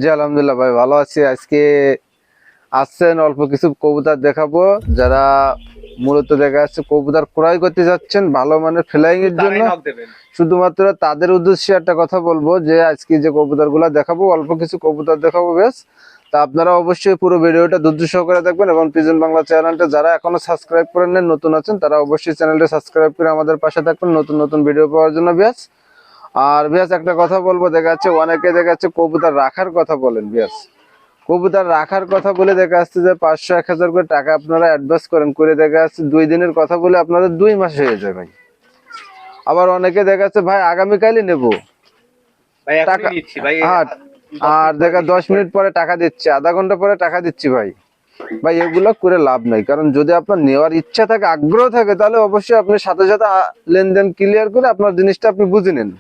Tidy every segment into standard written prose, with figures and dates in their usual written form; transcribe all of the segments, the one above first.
জি আলহামদুলিল্লাহ ভাই ভালো আছি। আজকে আসছেন অল্প কিছু কবুতর দেখাবো, যারা মূলত দেখা যাচ্ছে কবুতর ক্রয় করতে যাচ্ছেন ভালো মানের ফ্লাইং এর জন্য। শুধুমাত্র তাদের উদ্দেশ্যে একটা কথা বলবো যে আজকে যে কবুতর গুলা দেখাবো, অল্প কিছু কবুতর দেখাবো বেশ। তা আপনারা অবশ্যই পুরো ভিডিওটা ধৈর্য সহকারে দেখবেন এবং পিজন বাংলা চ্যানেলটা যারা এখনো সাবস্ক্রাইব করেন নাই, নতুন আছেন, তারা অবশ্যই চ্যানেলটা সাবস্ক্রাইব করে আমাদের পাশে থাকবেন নতুন নতুন ভিডিও পাওয়ার জন্য বেশ। আর বেশ একটা কথা বলবো, দেখা যাচ্ছে অনেকে দেখা যাচ্ছে কবুতর রাখার কথা বলেন বেশ। কবুতর রাখার কথা বলে দেখা যাচ্ছে যে 500-1000 করে টাকা আপনারা অ্যাডভান্স করেন, করে দেখা যাচ্ছে 2 দিনের কথা বলে আপনাদের 2 মাস হয়ে যায় ভাই। আবার অনেকে দেখা যাচ্ছে ভাই আগামীকালই নেবো টাকা, হ্যাঁ, আর দেখা 10 মিনিট পরে টাকা দিচ্ছে, আধা ঘন্টা পরে টাকা দিচ্ছি ভাই। ভাই এগুলো করে লাভ নাই, কারণ যদি আপনার নেওয়ার ইচ্ছা থাকে, আগ্রহ থাকে, তাহলে অবশ্যই আপনি সাথে সাথে লেনদেন ক্লিয়ার করে আপনার জিনিসটা আপনি বুঝে নেন।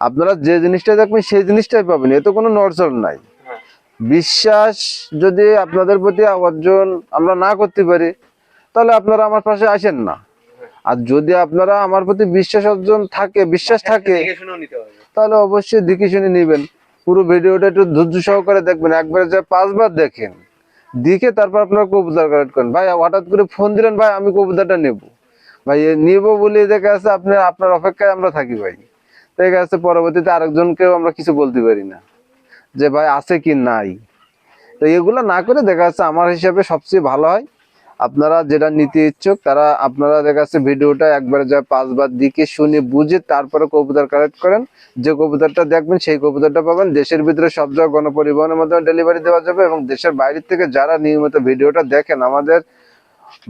আপনারা যে জিনিসটা দেখবেন সেই জিনিসটাই পাবেন, এতে কোনো নড়চড় নাই। বিশ্বাস যদি আপনাদের প্রতি অর্জন আমরা না করতে পারি, তাহলে আপনারা আমার পাশে আসেন না। আর যদি আপনারা আমার প্রতি বিশ্বাস থাকে তাহলে অবশ্যই দেখে শুনে নিবেন। পুরো ভিডিওটা একটু ধৈর্য সহকারে দেখবেন, একবারে যে 5 বার দেখেন, দেখে তারপর আপনারা কবুতর কালেক্ট করেন। ভাই হঠাৎ করে ফোন দিলেন, ভাই আমি কবুতরটা নেবো, ভাই নিবো বলে দেখা যাচ্ছে আপনার অপেক্ষায় আমরা থাকি ভাই। দেখা যাচ্ছে পরবর্তীতে আরেকজনকেও আমরা কিছু বলতে পারি না যে ভাই আছে কি নাই। তো এগুলো না করে দেখা যাচ্ছে আমার হিসাবে সবচেয়ে ভালো হয়, আপনারা যেটা নিতে ইচ্ছুক তারা আপনারা দেখা যাচ্ছে ভিডিওটা একবারে যা 5 বার দিকে শুনে বুঝে তারপরে কবুতর কালেক্ট করেন। যে কবুতরটা দেখবেন সেই কবুতরটা পাবেন। দেশের ভিতরে সব জায়গায় গণপরিবহনের মাধ্যমে ডেলিভারি দেওয়া যাবে, এবং দেশের বাইরে থেকে যারা নিয়মিত ভিডিওটা দেখেন, আমাদের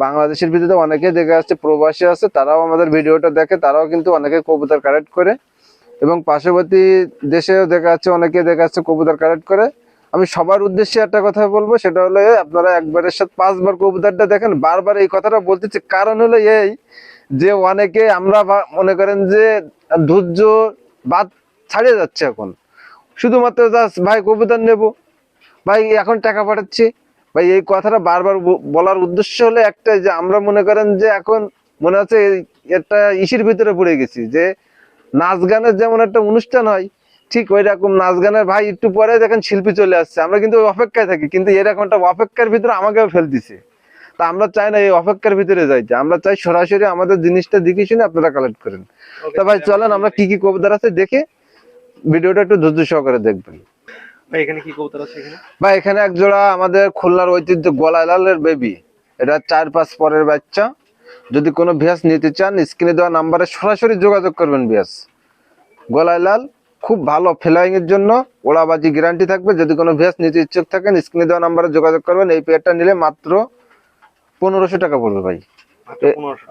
বাংলাদেশের ভিতরে অনেকে দেখা যাচ্ছে প্রবাসী আছে, তারাও আমাদের ভিডিওটা দেখে, তারাও কিন্তু অনেকে কবুতর কালেক্ট করে, এবং পার্শ্ববর্তী দেশেও দেখা যাচ্ছে অনেকে দেখা যাচ্ছে কবুতর কালেক্ট করে। আমি সবার উদ্দেশ্যে একটা কথা বলবো, সেটা হলো আপনারা একবারের সাথে 5 বার কবুতরটা দেখেন। বারবার এই কথাটা বলতেছি কারণ হলো এই যে অনেকে আমরা মনে করেন যে ধৈর্য বাদ ছাড়িয়ে যাচ্ছে এখন, শুধুমাত্র জাস্ট ভাই কবুতর নেব, ভাই এখন টাকা পাঠাচ্ছি। ভাই এই কথাটা বারবার বলার উদ্দেশ্য হলো একটা, যে আমরা মনে করেন যে এখন মনে হচ্ছে একটা ইসির ভিতরে পড়ে গেছি, যে নাচ গানের যেমন একটা অনুষ্ঠান হয়, ঠিক ওই রকম নাচ গানের ভাই একটু পরে দেখেন শিল্পী চলে আসছে, আমরা কিন্তু অপেক্ষায় থাকি, কিন্তু এরকম একটা অপেক্ষার ভিতরে আমাকেও ফেল দিছে। তা আমরা চাই না এই অপেক্ষার ভিতরে যাইতে, আমরা চাই সরাসরি আমাদের জিনিসটা দেখে শুনে আপনারা কালেক্ট করেন। তা ভাই চলেন আমরা কি কি কবুতর আছে দেখে ভিডিওটা একটু ধৈর্য সহকারে দেখবেন। ভাই এখানে এক জোড়া আমাদের খুলনার ঐতিহ্য গলায় লালের বেবি, এটা 4-5 পরের বাচ্চা। যদি কোনো ভিয়াস নিতে চান স্ক্রিনে দেওয়া নাম্বারে সরাসরি যোগাযোগ করবেন। ভিয়াস গলায় লাল, খুব ভালো ফ্লাইং এর জন্য, ওড়াবাজি গ্যারান্টি থাকবে। যদি কোনো ভিয়াস নিতে ইচ্ছুক থাকেন স্ক্রিনে দেওয়া নাম্বারে যোগাযোগ করবেন। এই পেয়ারটা নিলে মাত্র 1500 টাকা পড়বে ভাই।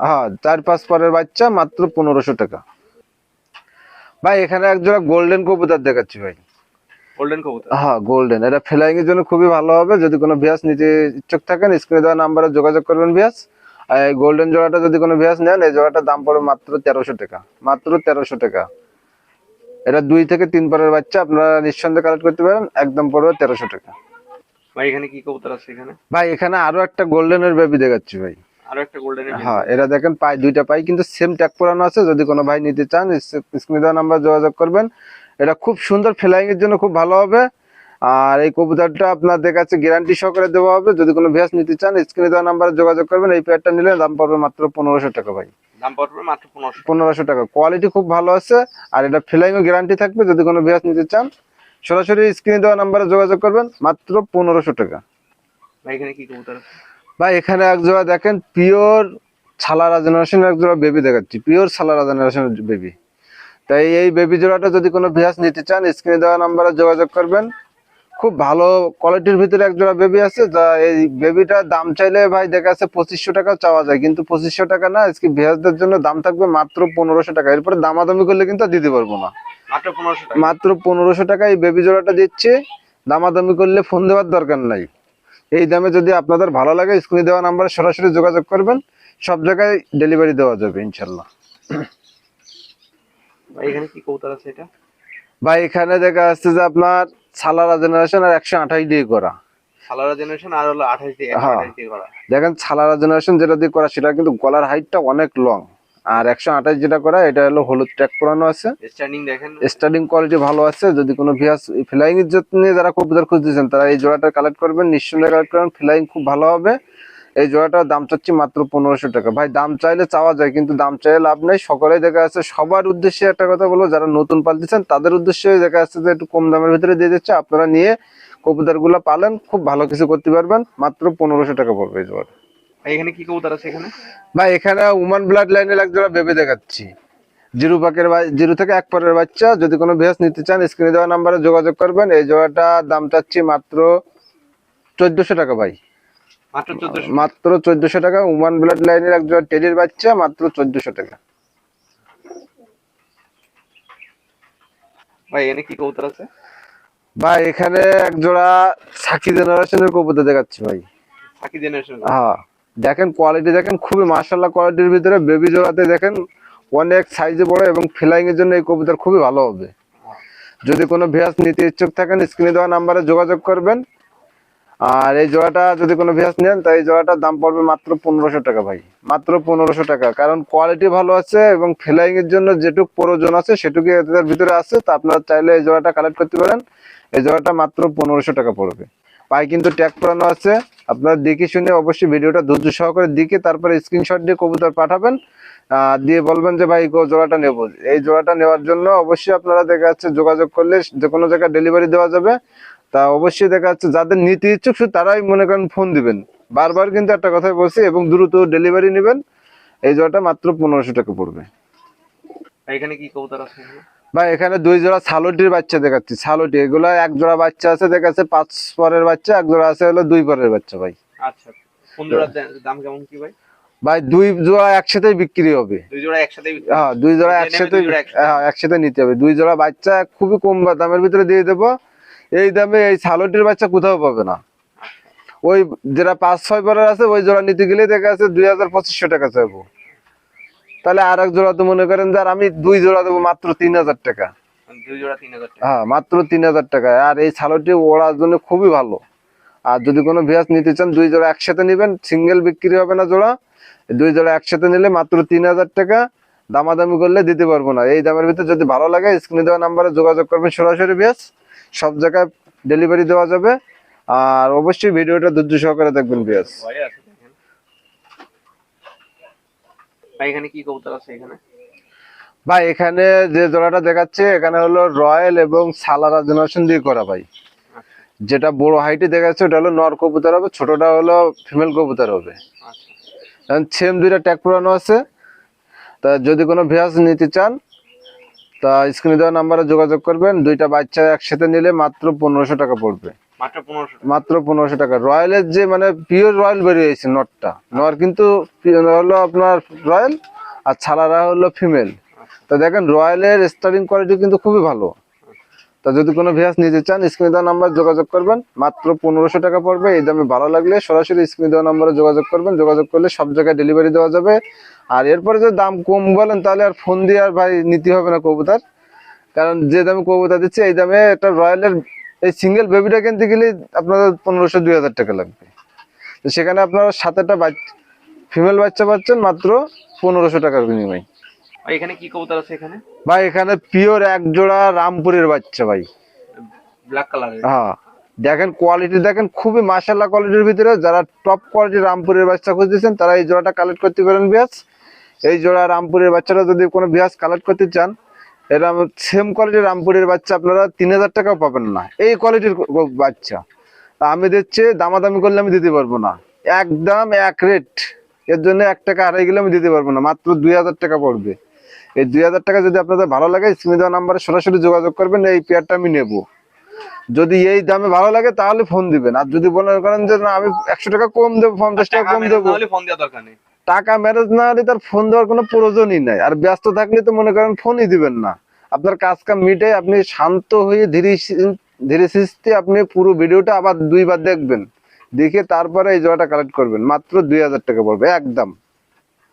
হ্যাঁ 4-5 পরের বাচ্চা, মাত্র 1500 টাকা। ভাই এখানে এক জোড়া গোল্ডেন কবুতর দেখাচ্ছি ভাই। হ্যাঁ গোল্ডেন, এটা ফ্লাইং এর জন্য খুবই ভালো হবে। যদি কোনো ভিয়াস নিতে ইচ্ছুক থাকেন স্ক্রিনে দেওয়া নাম্বারে যোগাযোগ করবেন ভিয়াস। এই গোল্ডেন জোড়াটা যদি কোনো ভিয়াস নেন, এই জোড়াটার দাম পড়বে মাত্র 1300 টাকা, মাত্র 1300 টাকা। এটা 2 থেকে 3 পরের বাচ্চা, আপনারা নিঃসন্দেহে কালেক্ট করতে পারেন, একদম পড়বে 1300 টাকা। ভাই এখানে কি কবুতর আছে? ভাই এখানে আরো একটা গোল্ডেনের বেবি দেখাচ্ছি ভাই। হ্যাঁ এরা দেখেন পাই, 2টা পাই, কিন্তু সেম ট্যাগ পরানো আছে। যদি কোনো ভাই নিতে চান স্ক্রিনে দেওয়া নাম্বার যোগাযোগ করবেন। এটা খুব সুন্দর, ফ্লাইং এর জন্য খুব ভালো হবে। আর এই কবুতরটা আপনার দেখাচ্ছে গ্যারান্টি সহকারে দেওয়া হবে। যদি কোনো ভিয়াস নিতে চান স্ক্রিনে দেওয়া নাম্বারে যোগাযোগ করবেন। এই পেয়ারটা নিলে দাম পড়বে মাত্র 1500 টাকা ভাই, দাম পড়বে মাত্র 1500 টাকা। কোয়ালিটি খুব ভালো আছে, আর এটা ফ্লাইং এর গ্যারান্টি থাকবে। যদি কোনো ভিয়াস নিতে চান সরাসরি স্ক্রিনে দেওয়া নাম্বারে যোগাযোগ করবেন, মাত্র 1500 টাকা। ভাই এখানে কি কবুতর আছে? ভাই এখানে এক জোড়া দেখেন পিওর ছালারা জেনারেশনের এক জোড়া বেবি দেখাচ্ছি, পিওর ছালারা জেনারেশনের বেবি। তাই এই বেবি জোড়াটা যদি কোনো ভিয়াস নিতে চান স্ক্রিনে দেওয়া নাম্বারে যোগাযোগ করবেন। খুব ভালো কোয়ালিটির ভিতরে এক জোড়া বেবি আছে, যা এই বেবিটার দাম চাইলে ভাই দেখা যাচ্ছে 2500 টাকা চাওয়া যায়, কিন্তু 2500 টাকা না, আজকে ভিয়াসদের জন্য দাম থাকবে মাত্র 1500 টাকা। এরপরে দামাদামি করলে কিন্তু দিতে পারবো না, মাত্র 1500 টাকা এই বেবি জোড়াটা দিচ্ছে। দামাদামি করলে ফোন দেওয়ার দরকার নাই। এই দামে যদি আপনাদের ভালো লাগে স্ক্রিনে দেওয়া নাম্বারে সরাসরি যোগাযোগ করবেন, সব জায়গায় ডেলিভারি দেওয়া যাবে ইনশাল্লাহ। ভাই এখানে কি কবুতর আছে এটা? ভাই এখানে দেখা যাচ্ছে যে আপনার ছালারা জেনারেশন আর 128 দিয়ে করা, ছালারা জেনারেশন আর হলো 28 দিয়ে করা। দেখেন ছালারা জেনারেশন যেটা দিয়ে করা সেটা কিন্তু গলার হাইটটা অনেক লং, আর 128 যেটা করা এটা হলো হলুদ ট্যাগ করানো আছে। স্ট্যান্ডিং দেখেন, স্টার্টিং কোয়ালিটি ভালো আছে। যদি কোনো ভিউয়ার্স ফ্লাইং এর জন্য যারা কবুতর খুঁজতেছেন তারা এই জোড়াটা কালেক্ট করবেন, নিঃসন্দেহে কালেক্ট করবেন, ফ্লাইং খুব ভালো হবে। এই জোড়াটার দাম চাচ্ছি মাত্র 1500 টাকা। ভাই দাম চাইলে চাওয়া যায়, কিন্তু দাম চাইলে লাভ নেই। সকলেই দেখা যাচ্ছে, সবার উদ্দেশ্যে একটা কথা বলবো, যারা নতুন পালতেছেন তাদের উদ্দেশ্যে দেখা যাচ্ছে যে একটু কম দামের ভিতরে দিয়ে দিচ্ছে, আপনারা নিয়ে কবুতর গুলা পালেন, খুব ভালো কিছু করতে পারবেন। মাত্র 1500 টাকা পড়বে এই জোড়া। ভাই এখানে কি কবুতর আছে এখানে? ভাই এখানে উমান ব্লাড লাইনের এক জোড়া বেবি দেখাচ্ছি, জিরো পাকের 0 থেকে 1 পরের বাচ্চা। যদি কোনো ভিউয়ার্স নিতে চান স্ক্রিনে দেওয়া নাম্বারে যোগাযোগ করবেন। এই জোড়াটা দাম চাচ্ছি মাত্র 1400 টাকা ভাই, মাত্র 1400। মাত্র 1400 টাকা। উমান ব্লাড লাইনের এক জোড়া টেডির বাচ্চা, মাত্র 1400 টাকা। ভাই এখানে কি কবুতর আছে? ভাই এখানে এক জোড়া সাকি জেনারেশনের কবুতর দেখাচ্ছি ভাই। সাকি জেনারেশন। হ্যাঁ, দেখেন কোয়ালিটি দেখেন, খুবই মাশাআল্লাহ কোয়ালিটির ভিতরে। বেবি জোড়াতে দেখেন অনেক সাইজে বড়, এবং ফ্লাইং এর জন্য এই কবুতর খুবই ভালো হবে। যদি কোনো ভিউয়ার্স নিতে ইচ্ছুক থাকেন স্ক্রিনে দেওয়া নাম্বারে যোগাযোগ করবেন। আর এই জোড়াটা যদি কোনো ভিউয়ার্স নেন তাই এই জোড়াটার দাম পড়বে মাত্র 1500 টাকা ভাই, মাত্র 1500 টাকা। কারণ কোয়ালিটি ভালো আছে এবং ফ্লাইং এর জন্য যেটুক প্রয়োজন আছে সেটুকু এদের ভিতরে আছে। তা আপনারা চাইলে এই জোড়াটা কালেক্ট করতে পারেন। এই জোড়াটা মাত্র 1500 টাকা পড়বে। পায়ে কিন্তু ট্যাগ করানো আছে। আপনারা দেখে শুনে অবশ্যই ভিডিওটা ধৈর্য সহকারে দেখে তারপরে স্ক্রিনশট দিয়ে কবুতর পাঠাবেন, দিয়ে বলবেন যে ভাই জোড়াটা নেব। এই জোড়াটা নেওয়ার জন্য অবশ্যই আপনারা দেখা যাচ্ছে যোগাযোগ করলে যে কোনো জায়গায় ডেলিভারি দেওয়া যাবে। তা অবশ্যই দেখা যাচ্ছে যাদের নিতে ইচ্ছুক শুধু তারাই মনে করেন ফোন দিবেন। বারবার কিন্তু একটা কথাই বলছি, এবং দ্রুত ডেলিভারি নেবেন। এই জোড়াটা মাত্র 1500 টাকা পড়বে। ভাই এখানে কি কবুতর আছে এখানে? ভাই এখানে 2 জোড়া ছালটির বাচ্চা দেখাচ্ছি। ছালটি এগুলা এক জোড়া বাচ্চা আছে দেখাচ্ছে 5 পরের বাচ্চা, এক জোড়া আছে হলো 2 পরের বাচ্চা ভাই। আচ্ছা, কোন জোড়ার দাম কেমন কি ভাই? ভাই 2 জোড়া একসাথেই বিক্রি হবে। 2 জোড়া একসাথে? হ্যাঁ 2 জোড়া একসাথে, হ্যাঁ একসাথে নিতে হবে। 2 জোড়া বাচ্চা খুবই কম দামের ভিতরে দিয়ে দেবো। এই দামে এই ছালটির বাচ্চা কোথাও পাবে না। ওই যেটা 5-6 পরের আছে ওই জোড়া নিতে গেলে দেখা যাচ্ছে 2500 টাকা চাইবো। তাহলে আর এক জোড়া তো মনে করেন যে আমি 2 জোড়া দেবো মাত্র 3000 টাকা। 2 জোড়া 3000 টাকা? হ্যাঁ মাত্র 3000 টাকা। আর এই ছালটি ওড়ার জন্য খুবই ভালো। আর যদি কোনো ভিউয়ার্স নিতে চান 2 জোড়া একসাথে নেবেন, সিঙ্গেল বিক্রি হবে না জোড়া। 2 জোড়া একসাথে নিলে মাত্র 3000 টাকা। দামাদামি করলে দিতে পারবো না। এই দামের ভিতরে যদি ভালো লাগে স্ক্রিনে দেওয়া নাম্বারে যোগাযোগ করবেন। সরাসরি ভিউয়ার্স সব জায়গায় ডেলিভারি দেওয়া যাবে। আর অবশ্যই ভিডিওটা ধৈর্য সহকারে দেখবেন ভিউয়ার্স। ভাই আছে দেখেন। ভাই এখানে কি কবুতর আছে এখানে? ভাই এখানে যে জোড়াটা দেখাচ্ছে এখানে হলো রয়্যাল এবং সালারা জেনারেশন দিয়ে করা ভাই। যেটা বড় হাইটে দেখাচ্ছে ওটা হলো নর কবুতর হবে, ছোটটা হলো ফিমেল কবুতর হবে। আচ্ছা, সেম 2টা ট্যাগ পুরানো আছে। তা যদি কোনো ভিউয়ার্স নিতে চান তা স্ক্রিনে দেওয়া নাম্বারে যোগাযোগ করবেন। 2টা বাচ্চা একসাথে নিলে মাত্র 1500 টাকা পড়বে, মাত্র 1500 টাকা? মাত্র 1500 টাকা। রয়্যালের যে মানে পিওর রয়্যাল বেরিয়েছে নরটা, নর কিন্তু হলো আপনার রয়্যাল আর ছালারা হলো ফিমেল। তা দেখেন রয়্যালের স্টার্টিং কোয়ালিটি কিন্তু খুবই ভালো। তা যদি কোনো ভিউয়ার্স নিতে চান স্ক্রিনে দেওয়া নাম্বার যোগাযোগ করবেন, মাত্র 1500 টাকা পড়বে। এই দামে ভালো লাগলে সরাসরি স্ক্রিনে দেওয়া নাম্বারে যোগাযোগ করবেন। যোগাযোগ করলে সব জায়গায় ডেলিভারি দেওয়া যাবে। আর এরপরে যদি দাম কম বলেন তাহলে আর ফোন দিয়ে আর ভাই নিতে হবে না কবুতর। কারণ যে দামে কবুতর দিচ্ছে এই দামে একটা রয়্যালের এই সিঙ্গেল বেবিটা কিনতে গেলে আপনাদের 1500-2000 টাকা লাগবে। তো সেখানে আপনারা 7টা ফিমেল বাচ্চা পাচ্ছেন মাত্র 1500 টাকার বিনিময়ে। ভাই এখানে কি কবুতর আছে এখানে? ভাই এখানে পিওর এক জোড়া রামপুরের বাচ্চা ভাই, ব্ল্যাক কালারের। হ্যাঁ দেখেন কোয়ালিটি দেখেন, খুবই মাশাআল্লাহ কোয়ালিটির ভিতরে। যারা টপ কোয়ালিটির রামপুরের বাচ্চা খুঁজতেছেন তারা এই জোড়াটা কালেক্ট করতে পারেন ভিউয়ার্স। এই জোড়া রামপুরের বাচ্চাটা যদি কোনো ভিউয়ার্স কালেক্ট করতে চান, এরকম সেম কোয়ালিটির রামপুরের বাচ্চা আপনারা 3000 টাকাও পাবেন না এই কোয়ালিটির বাচ্চা। তা আমি দিচ্ছি, দামাদামি করলে আমি দিতে পারবো না, একদম এক রেট। এর জন্য 1 টাকা হারিয়ে গেলে আমি দিতে পারবো না, মাত্র 2000 টাকা পড়বে। এই 2000 টাকা যদি আপনাদের ভালো লাগে স্ক্রিনে দেওয়া নাম্বারে সরাসরি যোগাযোগ করবেন। এই পেয়ারটা আমি নেব। যদি এই দামে ভালো লাগে তাহলে ফোন দিবেন। আর যদি মনে করেন যে না আমি 100 টাকা কম দেবো, 50 টাকা কম দেবো, তাহলে ফোন দেওয়ার দরকার নেই। টাকা ম্যানেজ না হলে তার ফোন দেওয়ার কোনো প্রয়োজনই নাই। আর ব্যস্ত থাকলে তো মনে করেন ফোনই দিবেন না। আপনার কাজ কাম মিটে আপনি শান্ত হয়ে ধীরে সুস্থে আপনি পুরো ভিডিওটা আবার 2 বার দেখবেন, দেখে তারপরে এই জোড়াটা কালেক্ট করবেন। মাত্র 2000 টাকা পড়বে একদম।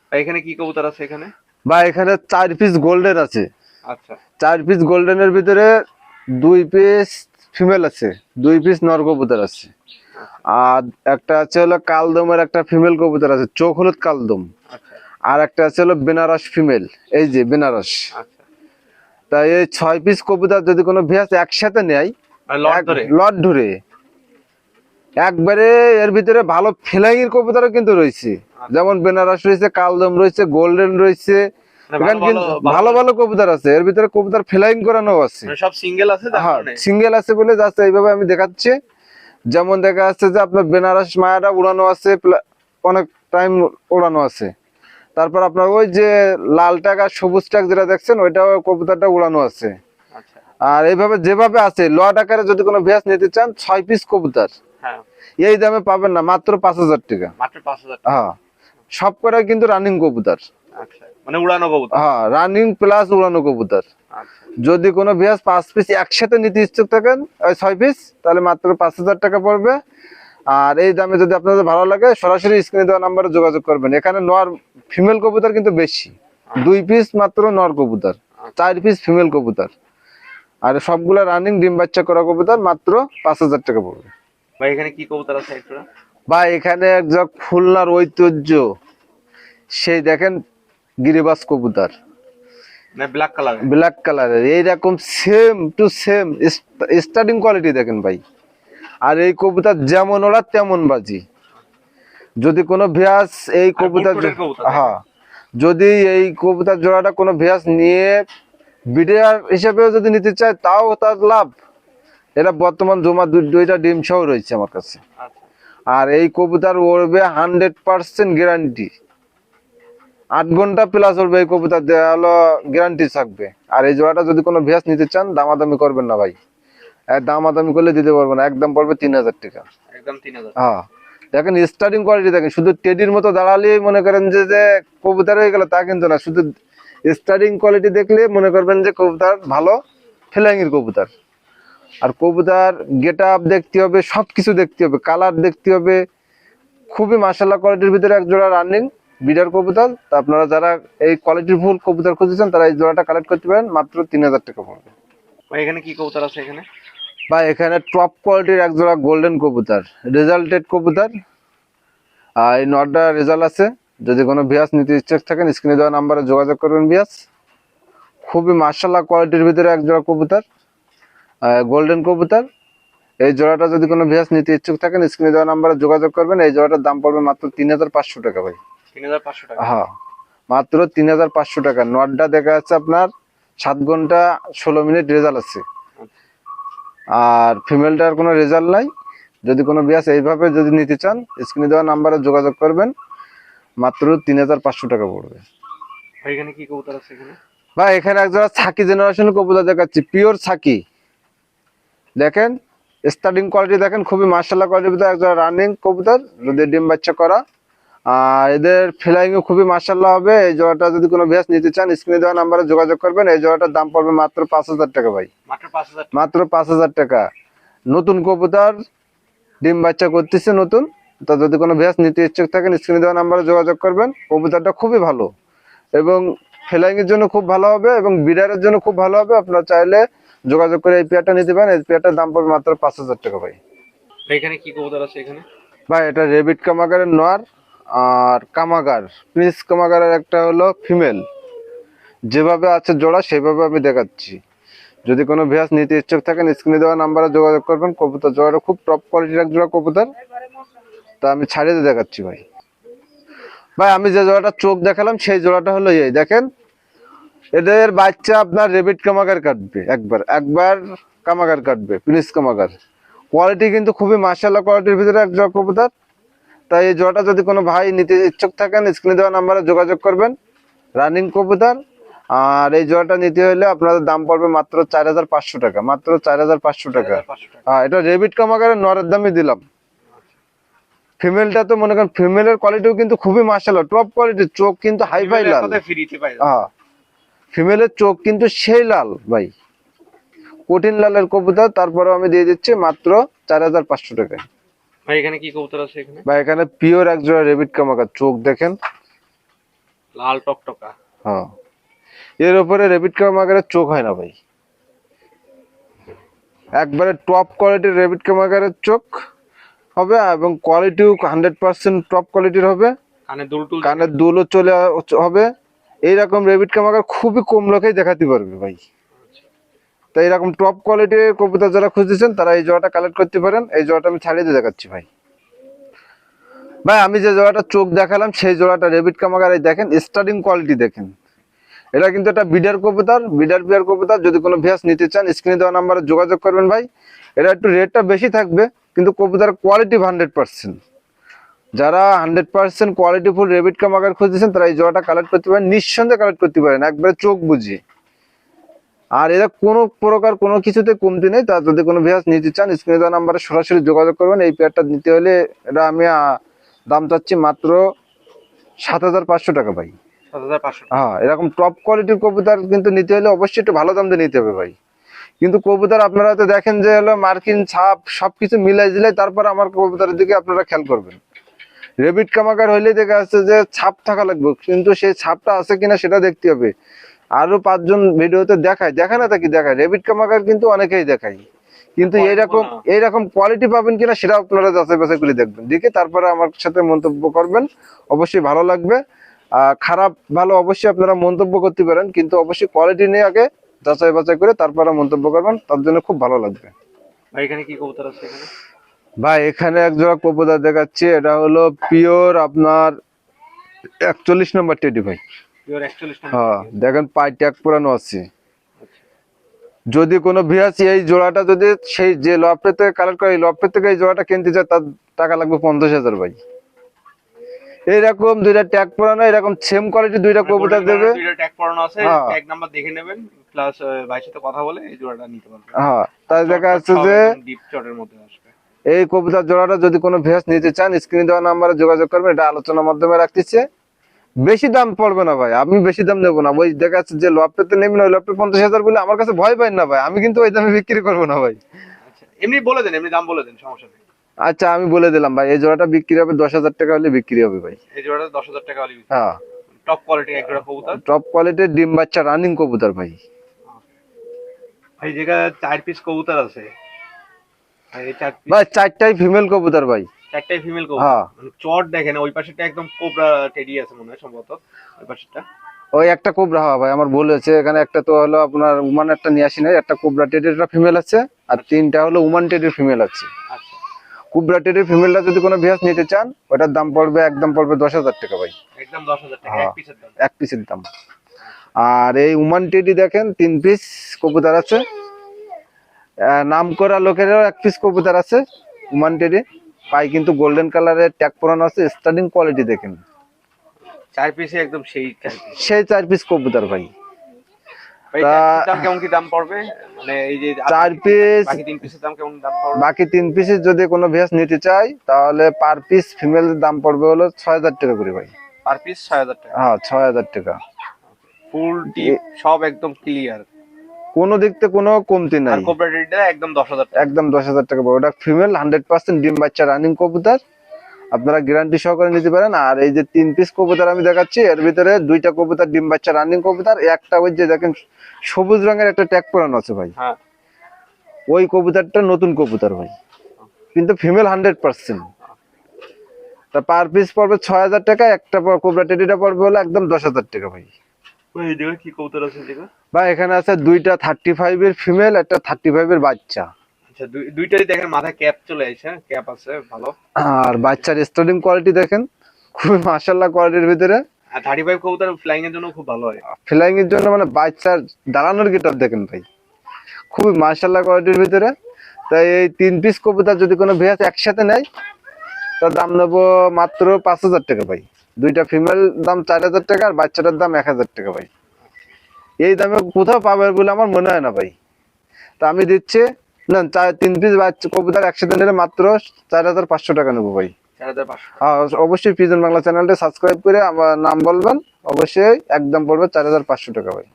ভাই এখানে কি কবুতর আছে এখানে? বা এখানে 4 পিস গোল্ডেন আছে। আচ্ছা, 4 পিস গোল্ডেনের ভিতরে 2 পিস ফিমেল আছে, 2 পিস নর কবুতর আছে। আর একটা আছে হলো কালদমের একটা ফিমেল কবুতর আছে, চোখ হলুদ কালদম। আচ্ছা, আর একটা আছে হলো বেনারস ফিমেল, এই যে বেনারস। আচ্ছা, তাই এই 6 পিস কবুতর যদি কোনো ভিউয়ার্স একসাথে নেয়, আর লট ধরে লট ধরে একবারে, এর ভিতরে ভালো ফ্লাইং এর কবুতরও কিন্তু রয়েছে, যেমন বেনারস রয়েছে, কালদম রয়েছে, গোল্ডেন রয়েছে, মানে এখানে কিন্তু ভালো ভালো কবুতর আছে। এর ভিতরে কবুতর ফ্লাইং করানো আছে, মানে সব সিঙ্গেল আছে যার হ্যাঁ কারণে। সিঙ্গেল আছে বলে জাস্ট এইভাবে আমি দেখাচ্ছি। যেমন দেখা যাচ্ছে যে আপনার বেনারস মায়াটা উড়ানো আছে, অনেক টাইম উড়ানো আছে। তারপর আপনার ওই যে লাল টাক আর সবুজ টাক যেটা দেখছেন, ওইটাও কবুতরটা উড়ানো আছে। আচ্ছা, আর এইভাবে যেভাবে আছে লট আকারে যদি কোনো ভ্যাস নিতে চান, 6 পিস কবুতর হ্যাঁ, এই দামে পাবেন না, মাত্র 5,000 টাকা। মাত্র 5,000 টাকা। হ্যাঁ, সব করে কিন্তু রানিং কবুতর। আচ্ছা, মানে উড়ানো কবুতর। হ্যাঁ, রানিং প্লাস উড়ানো কবুতর। আচ্ছা, যদি কোনো ভ্যাস 5 পিস একসাথে নিতে ইচ্ছুক থাকেন, ওই 6 পিস, তাহলে মাত্র 5,000 টাকা পড়বে। আর এই দামে যদি আপনাদের ভালো লাগে, সরাসরি স্ক্রিনে দেওয়া নাম্বারে যোগাযোগ করবেন। এখানে নর ফিমেল কবুতর কিন্তু বেশি, 2 পিস মাত্র নর কবুতর, 4 পিস ফিমেল কবুতর। আর সবগুলা রানিং ডিম বাচ্চা করা কবুতর, মাত্র 5,000 টাকা পড়বে। ভাই এখানে কি কবুতর আছে একটু? বা এখানে একজন খুলনার ঐতিহ্য, সেই দেখেন গিরিবাস কবুতর, না ব্ল্যাক কালার। ব্ল্যাক কালারের, এইরকম same to same starting quality দেখেন ভাই। আর এই কবুতর যেমন ওরা তেমন বাজি। যদি কোনো ভিয়াস এই কবুতর, বুটফুটের কবুতর, হ্যাঁ, যদি এই কবুতর জোড়াটা কোনো ভিয়াস নিয়ে বিডিআর হিসেবেও যদি নিতে চায়, তাও তার লাভ। এটা বর্তমান জমা দুইটা ডিম সহ রয়েছে আমার কাছে। আচ্ছা, আর এই কবুতর উড়বে 100% গ্যারান্টি, 8 ঘন্টা প্লাস উড়বে এই কবুতর, দেওয়া হলো গ্যারান্টি থাকবে। আর এই জোড়াটা যদি কোনো ভিয়াস নিতে চান, দামাদামি করবেন না ভাই, দামাদামি করলে দিতে পারবো না, একদম পড়বে 3,000 টাকা। একদম 3,000। হ্যাঁ, দেখেন স্টার্টিং কোয়ালিটি দেখেন, শুধু টেডির মতো দাঁড়ালেই মনে করেন যে যে কবুতর হয়ে গেল, তা কিন্তু না। শুধু স্টার্টিং কোয়ালিটি দেখলে মনে করবেন যে কবুতর ভালো ফ্লাইং এর কবুতর। আর কবুতর গেট আপ দেখতে হবে, সবকিছু দেখতে হবে, কালার দেখতে হবে। খুবই মাশাআল্লাহ কোয়ালিটির ভিতরে এক জোড়া রানিং বিডার কবুতর। তা আপনারা যারা এই কোয়ালিটির ফুল কবুতর খুঁজেছেন, তারা এই জোড়াটা কালেক্ট করতে পারেন, মাত্র 3,000 টাকা পড়বে। ভাই এখানে কি কবুতর আছে এখানে? বা এখানে টপ কোয়ালিটির এক জোড়া গোল্ডেন কবুতর, রেজাল্টেড কবুতর। আর এই নটটা রেজাল্ট আছে। যদি কোনো ভিয়াস নিতে ইচ্ছুক থাকেন, স্ক্রিনে দেওয়া নাম্বারে যোগাযোগ করবেন ভিয়াস। খুবই মাশাআল্লাহ কোয়ালিটির ভিতরে এক জোড়া কবুতর, গোল্ডেন কবুতর। এই জোড়াটা যদি কোনো ভিয়াস নিতে ইচ্ছুক থাকেন, স্ক্রিনে দেওয়া নাম্বারে যোগাযোগ করবেন। এই জোড়াটার দাম পড়বে মাত্র 3,500 টাকা ভাই। 3,500 টাকা। হ্যাঁ, মাত্র 3,500 টাকা। নটটা দেখা যাচ্ছে আপনার 7 ঘন্টা 16 মিনিট রেজাল্ট আছে। আর ফিমেলটার কোনো রেজাল্ট নাই। যদি কোনো বিয়াস এইভাবে যদি নিতে চান, স্ক্রিনে দেওয়া নাম্বারে যোগাযোগ করবেন, মাত্র 3,500 টাকা পড়বে। ভাই এখানে কি কবুতর আছে এখানে? ভাই এখানে একজোড়া ছাকি জেনারেশন কবুতর দেখাচ্ছি, পিওর ছাকি। দেখেন স্টার্টিং কোয়ালিটি দেখেন, খুবই মাশাআল্লাহ কোয়ালিটির ভিতরে একজোড়া রানিং কবুতর, যদি ডিম বাচ্চা করা। আর এদের ফ্লাইংও খুবই মাশাআল্লাহ হবে। এই জোড়াটা যদি কোনো বিয়াস নিতে চান, স্ক্রিনে দেওয়া নাম্বারে যোগাযোগ করবেন। এই জোড়াটার দাম পড়বে মাত্র 5,000 টাকা ভাই। মাত্র 5,000 টাকা। মাত্র 5,000 টাকা। নতুন কবুতর, ডিম বাচ্চা করতেছে নতুন। তা যদি কোনো ভ্যাস নিতে ইচ্ছুক থাকেন, স্ক্রিনে দেওয়া নাম্বারে যোগাযোগ করবেন। কবুতরটা খুবই ভালো এবং ফ্লাইং এর জন্য খুব ভালো হবে এবং বিডারের জন্য খুব ভালো হবে। আপনারা চাইলে যোগাযোগ করে এই পেয়ারটা নিতে পারেন। এই পেয়ারটার দাম পড়বে মাত্র 5,000 টাকা ভাই। ভাই এখানে কি কবুতর আছে এখানে? ভাই এটা রেবিট কামাগারের নর, আর কামাগার প্রিন্স কামাগারের একটা হলো ফিমেল। যেভাবে আছে জোড়া সেভাবে আমি দেখাচ্ছি। যদি কোনো ভ্যাস নিতে ইচ্ছুক থাকেন, স্ক্রিনে দেওয়া নাম্বারে যোগাযোগ করবেন। কবুতর জোড়াটা খুব টপ কোয়ালিটির এক জোড়া কবুতর। তা আমি ছাড়িয়ে দেখাচ্ছি ভাই। ভাই আমি যে জোড়াটা চোখ দেখালাম, সেই জোড়াটা হলো এই দেখেন। এদের বাচ্চা আপনার রেবিট কামাগার কাটবে, একবার কামাগার কাটবে, প্রিন্স কামাগার। কোয়ালিটি কিন্তু খুবই মাশাআল্লাহ কোয়ালিটির ভিতরে এক জোড়া কবুতর। তাই এই জোড়াটা যদি কোনো ভাই নিতে ইচ্ছুক থাকেন, স্ক্রিনে দেওয়া নাম্বারে যোগাযোগ করবেন। রানিং কবুতর। আর এই জোড়াটা নিতে হলে আপনাদের দাম পড়বে মাত্র 4,500 টাকা, মাত্র 4,500 টাকা। 4,500 টাকা। হ্যাঁ, এটা রেবিট কামাগারের নরের দামই দিলাম। ফিমেলটা তো মনে করেন ফিমেলের কোয়ালিটিও কিন্তু খুবই মাশাআল্লাহ টপ কোয়ালিটির। চোখ কিন্তু হাইফাই লাল। একসাথে ফ্রিতে পাই। হ্যাঁ, ফিমেলের চোখ কিন্তু সেই লাল ভাই, কঠিন লালের কবুতর। তারপরে আমি দিয়ে দিচ্ছি মাত্র 4,500 টাকায়। ভাই এখানে কি কবুতর আছে এখানে? ভাই এখানে পিওর এক জোড়া রেবিট কামাগার, চোখ দেখেন লাল টকটকা। হ্যাঁ, এর উপরে রেবিট কামাগারের চোখ হয় না ভাই। একবারে টপ কোয়ালিটির রেবিট কামাগারের চোখ হবে এবং কোয়ালিটিও 100% টপ কোয়ালিটির হবে। কানের দুল টুল কানের দুলও চলে হবে। এইরকম রেবিট কামাগার খুবই কম লোকেই দেখাতে পারবে ভাই। তো এইরকম টপ কোয়ালিটির কবুতর যারা খুঁজতেছেন তারা এই জোড়াটা কালেক্ট করতে পারেন। এই জোড়াটা আমি ছাড়িয়ে দিয়ে দেখাচ্ছি ভাই। ভাই আমি যে জোড়াটা চোখ দেখালাম সেই জোড়াটা রেবিট কামাগার, এই দেখেন স্টার্টিং কোয়ালিটি দেখেন। এটা কিন্তু একটা বিডার কবুতর, বিডার পেয়ার কবুতর। যদি কোনো ভিউয়ার্স নিতে চান স্ক্রিনে দেওয়া নাম্বারে যোগাযোগ করবেন ভাই। এটা একটু রেটটা বেশি থাকবে কিন্তু কবুতর কোয়ালিটি 100%। যারা 100% কোয়ালিটিফুল রেবিট কামাগার খুঁজতেছেন তারা এই জোড়াটা কালেক্ট করতে পারেন, নিঃসন্দেহে কালেক্ট করতে পারেন, একবারে চোখ বুঝিয়ে। আর এরা কোনো প্রকার কোনো কিছুতে কমতি নেই। তা যদি কোনো ভিউয়ার্স নিতে চান স্ক্রিনে দেওয়া নাম্বারে সরাসরি যোগাযোগ করবেন। এই পেয়ারটা নিতে হলে এটা আমি দাম চাচ্ছি মাত্র 7,500 টাকা ভাই। 7,500 টাকা। হ্যাঁ, এরকম টপ কোয়ালিটির কবুতর কিন্তু নিতে হলে অবশ্যই একটু ভালো দাম দিয়ে নিতে হবে ভাই। কিন্তু কবুতর আপনারা তো দেখেন যে হলো মার্কিন ছাপ সবকিছু মিলাই দিলে তারপর আমার কবুতরের দিকে আপনারা খেয়াল করবেন। রেবিট কামাগার হইলে দেখা যাচ্ছে যে ছাপ থাকা লাগবে, কিন্তু সেই ছাপটা আছে কিনা সেটা দেখতে হবে। আরো 5 জন ভিডিওতে দেখায় না তা কি দেখায়, রেবিট কামাগার কিন্তু অনেকেই দেখায়, কিন্তু এইরকম কোয়ালিটি পাবেন কিনা সেটা আপনারা যাচাই বাছাই করে দেখবেন, দেখে তারপরে আমার সাথে মন্তব্য করবেন। অবশ্যই ভালো লাগবে। খারাপ ভালো অবশ্যই আপনারা মন্তব্য করতে পারেন, কিন্তু অবশ্যই কোয়ালিটি নিয়ে আগে যাচাই বাছাই করে তারপরে মন্তব্য করবেন, তার জন্য খুব ভালো লাগবে। ভাই এখানে কি কবুতর আছে এখানে? ভাই এখানে এক জোড়া কবুতর দেখাচ্ছি, এটা হলো পিওর আপনার 41 নম্বর টেডি ভাই। পিওর 41 নম্বর। হ্যাঁ দেখেন পাই ট্যাগ পুরানো আছে। যদি কোনো ভিউয়ার্স এই জোড়াটা যদি সেই যে লফটের থেকে কালেক্ট করে এই লফটের থেকে এই জোড়াটা কিনতে চায় তার টাকা লাগবে 50,000 ভাই। এইরকম দুইটা ট্যাগ পরানো, এরকম সেম কোয়ালিটি দুইটা কবুতর দেবে। দুইটা ট্যাগ পরানো আছে, হ্যাঁ। ট্যাগ নাম্বার দেখে নেবেন, প্লাস ভাইয়ের সাথে কথা বলে এই জোড়াটা নিতে পারবেন। হ্যাঁ, তাই দেখা যাচ্ছে যে ডিপ চটের মধ্যে আসবে। এই কবুতর জোড়াটা যদি কোনো ভিউয়ার্স নিতে চান স্ক্রিনে দেওয়া নাম্বারে যোগাযোগ করবেন। এটা আলোচনার মাধ্যমে রাখতেছে, বেশি দাম পড়বে না ভাই, আমি বেশি দাম নেবো না। ওই দেখা যাচ্ছে যে লফটেতে নেবেন ওই লফটে 50,000 বলে আমার কাছে ভয় পাই না ভাই, আমি কিন্তু ওই দামে বিক্রি করবো না ভাই। আচ্ছা এমনি বলে দেন, এমনি দাম বলে দেন, সমস্যা নেই। আচ্ছা আমি বলে দিলাম ভাই, এই জোড়াটা বিক্রি হবে 10,000 টাকা হলে বিক্রি হবে ভাই। এই জোড়াটা 10,000 টাকা হলে হ্যাঁ, টপ কোয়ালিটির এক জোড়া কবুতর, টপ কোয়ালিটির ডিম বাচ্চা রানিং কবুতর ভাই। ভাই যেটা 4 পিস কবুতর আছে, এই 4 পিস ভাই 4টাই ফিমেল কবুতর ভাই। 4টাই ফিমেল কবুতর। হ্যাঁ। মানে চট দেখেন, ওই পাশেটা একদম কোবরা টেডি আছে মনে হয় সম্ভবত, ওই পাশেটা। ওই একটা কোবরা, হ্যাঁ ভাই আমার ভুল হয়েছে, এখানে একটা তো হলো আপনার উমান একটা নিয়ে আসি নাই, একটা কোবরা টেডির ফিমেল আছে আর 3টা হলো উমান টেডির ফিমেল আছে। আচ্ছা কোবরা টেডির ফিমেলটা যদি কোনো ভিউয়ার্স নিতে চান ওটার দাম পড়বে একদম পড়বে 10,000 টাকা ভাই। একদম 10,000 টাকা হ্যাঁ। এক পিসের দাম। এক পিসের দাম। আর এই উমান টেডি দেখেন 3 পিস কবুতর আছে, নাম করা লোকেরও 1 পিস কবুতর আছে উমান টেডি। পাই কিন্তু গোল্ডেন কালারের ট্যাগ পরানো আছে, স্টার্টিং কোয়ালিটি দেখেন। 4 পিসে একদম সেই 4 পিস। সেই 4 পিস কবুতর ভাই। ভাই তা- 4 পিসের দাম কেমন কি দাম পড়বে? মানে এই যে 4 পিস, বাকি 3 পিসের দাম কেমন দাম পড়বে? বাকি 3 পিসের যদি কোনো ভিউয়ার্স নিতে চায় তাহলে পার পিস ফিমেলের দাম পড়বে হলো 6,000 টাকা করে ভাই। পার পিস 6,000 টাকা। হ্যাঁ 6,000 টাকা। ফুল ডিপ সব একদম ক্লিয়ার, কোনো দিক থেকে কোনো কমতি আর নাই। কোবরা টেডিটা একদম 10,000 টাকা। একদম 10,000 টাকা পড়বে। ওটা ফিমেল 100% ডিম বাচ্চা রানিং কবুতর, আপনারা গ্যারান্টি সহকারে নিতে পারেন। আর এই যে 3 পিস কবুতর আমি দেখাচ্ছি এর ভিতরে 2টা কবুতর ডিম বাচ্চা রানিং কবুতর, একটা ওই যে দেখেন সবুজ রঙের একটা ট্যাগ পরানো আছে ভাই, হ্যাঁ ওই কবুতরটা নতুন কবুতর ভাই, কিন্তু ফিমেল 100%। তা পার পিস পড়বে 6,000 টাকা। একটা কোবরা টেডিটা পড়বে হলো একদম 10,000 টাকা ভাই। ওই দেখো কি কবুতর আছে দেখো। ভাই এখানে আছে 2টা 35 এর ফিমেল, একটা 35 এর বাচ্চা। আচ্ছা দুইটাই দেখেন মাথায় ক্যাপ চলে আসছে, ক্যাপ আছে ভালো। আর বাচ্চার স্টার্টিং কোয়ালিটি দেখেন খুবই মাশাআল্লাহ কোয়ালিটির ভিতরে। আর 35 কবুতর ফ্লাইং এর জন্য খুব ভালো হয়। ফ্লাইং এর জন্য মানে বাচ্চার দাঁড়ানোর গেটআপ দেখেন ভাই, খুবই মাশাআল্লাহ কোয়ালিটির ভিতরে। তাই এই 3 পিস কবুতর যদি কোনো ভিউয়ার্স একসাথে নেয় তার দাম নেবো মাত্র 5,000 টাকা ভাই। 2টা ফিমেল দাম 4,000 টাকা আর বাচ্চাটার দাম 1,000 টাকা ভাই। এই দামে কোথাও পাবে বলে আমার মনে হয় না ভাই। তা আমি দিচ্ছি না 3 পিস বাচ্চা কবুতর একসাথে নিলে মাত্র 4,500 টাকা নেবো ভাই। 4,500। অবশ্যই পিজন বাংলা চ্যানেলটা সাবস্ক্রাইব করে আমার নাম বলবেন, অবশ্যই একদম পড়বে 4,500 টাকা ভাই।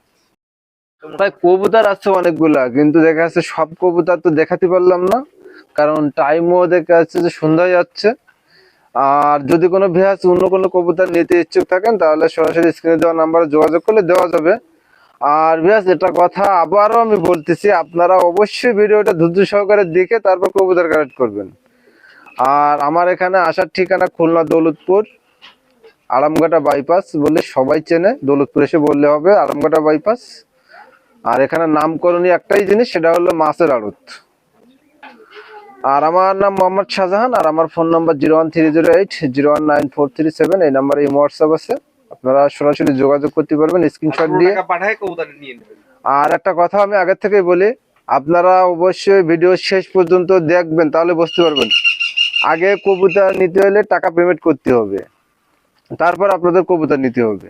ভাই কবুতর আছে অনেকগুলা, কিন্তু দেখা যাচ্ছে সব কবুতর তো দেখাতে পারলাম না, কারণ টাইমও দেখা যাচ্ছে যে সন্ধ্যা যাচ্ছে। আর যদি কোনো ভিউয়ার্স অন্য কোনো কবুতর নিতে ইচ্ছুক থাকেন তাহলে সরাসরি স্ক্রিনে দেওয়া নাম্বারে যোগাযোগ করলে দেওয়া যাবে। আর ভিউয়ার্স এটা কথা আবারও আমি বলতেছি, আপনারা অবশ্যই ভিডিওটা ধৈর্য সহকারে দেখে তারপর কবুতর কালেক্ট করবেন। আর আমার এখানে আসার ঠিকানা খুলনা দৌলতপুর। আরামঘাটা বাইপাস বলে সবাই চেনে, দৌলতপুর এসে বললে হবে আরামঘাটা বাইপাস। আর এখানে নামকরণীয় একটাই জিনিস, সেটা হলো মাছের আড়ত। আর আমার নাম মোহাম্মদ শাহজাহান, আর আমার ফোন নাম্বার 01308 0194337। এই নাম্বারে হোয়াটসঅ্যাপ আছে, আপনারা সরাসরি যোগাযোগ করতে পারবেন স্ক্রিনশট দিয়ে। টাকা পাঠায় কবুতর নিয়ে নেবেন। আর একটা কথা আমি আগে থেকেই বলি, আপনারা অবশ্যই ভিডিও শেষ পর্যন্ত দেখবেন, তাহলে বুঝতে পারবেন। আগে কবুতর নিতে হলে টাকা পেমেন্ট করতে হবে, তারপর আপনাদের কবুতর নিতে হবে।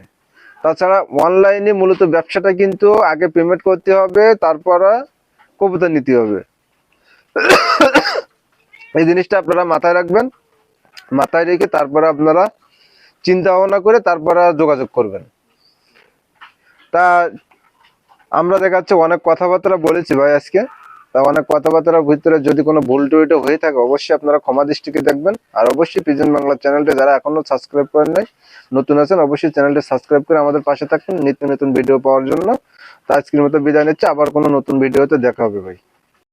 তাছাড়া অনলাইনে মূলত ব্যবসাটা কিন্তু আগে পেমেন্ট করতে হবে, তারপরে কবুতর নিতে হবে। এই জিনিসটা আপনারা মাথায় রাখবেন, মাথায় রেখে তারপরে আপনারা চিন্তা ভাবনা করে তারপরে যোগাযোগ করবেন। তা আমরা দেখাচ্ছে অনেক কথাবার্তা বলেছি ভাই আজকে, তা অনেক কথাবার্তার ভিতরে যদি কোনো ভুল টুইটো হয়ে থাকে অবশ্যই আপনারা ক্ষমা দৃষ্টিতে দেখবেন। আর অবশ্যই পিজন বাংলা চ্যানেলটা যারা এখনো সাবস্ক্রাইব করেন নাই, নতুন আছেন, অবশ্যই চ্যানেলটা সাবস্ক্রাইব করে আমাদের পাশে থাকবেন নিত্য নতুন ভিডিও পাওয়ার জন্য। তা আজকের মতো বিদায় নিচ্ছি, আবার কোনো নতুন ভিডিওতে দেখা হবে ভাই।